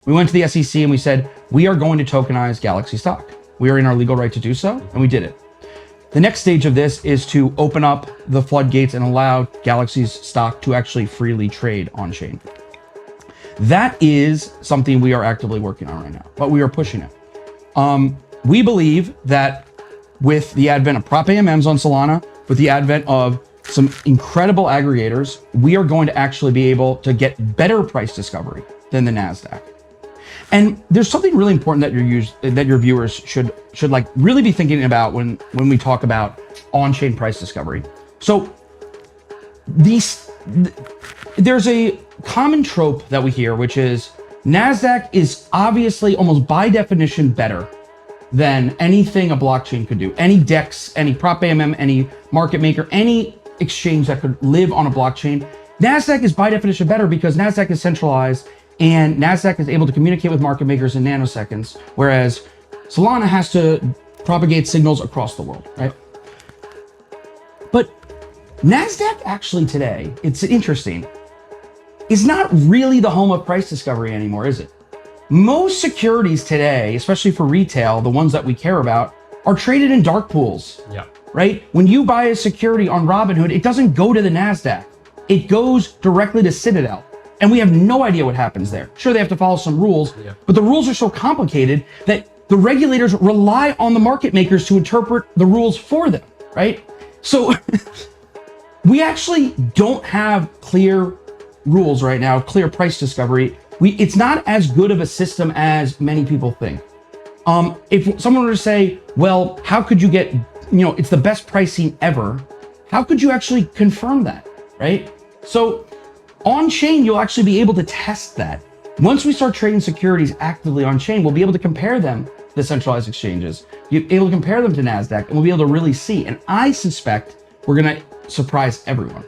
We went to the SEC and we said, we are going to tokenize Galaxy stock. We are in our legal right to do so, and we did it. The next stage of this is to open up the floodgates and allow Galaxy's stock to actually freely trade on chain. That is something we are actively working on right now, but we are pushing it. We believe that with the advent of prop AMMs on Solana, with the advent of some incredible aggregators, we are going to actually be able to get better price discovery than the NASDAQ. And there's something really important that your viewers should like really be thinking about when we talk about on-chain price discovery. So there's a common trope that we hear, which is NASDAQ is obviously almost by definition better than anything a blockchain could do. Any DEX, any prop AMM, any market maker, any exchange that could live on a blockchain, NASDAQ is by definition better because NASDAQ is centralized and NASDAQ is able to communicate with market makers in nanoseconds, whereas Solana has to propagate signals across the world, right? But NASDAQ actually today, it's interesting, is not really the home of price discovery anymore, is it? Most securities today, especially for retail, the ones that we care about, are traded in dark pools, right? When you buy a security on Robinhood, it doesn't go to the NASDAQ. It goes directly to Citadel. And we have no idea what happens there. Sure, they have to follow some rules, but the rules are so complicated that the regulators rely on the market makers to interpret the rules for them, right? So we actually don't have clear rules right now, clear price discovery. It's not as good of a system as many people think. If someone were to say, well, how could you get, it's the best pricing ever, how could you actually confirm that, right? So on chain, you'll actually be able to test that. Once we start trading securities actively on chain, we'll be able to compare them to the centralized exchanges. You'll be able to compare them to NASDAQ, and we'll be able to really see. And I suspect we're going to surprise everyone.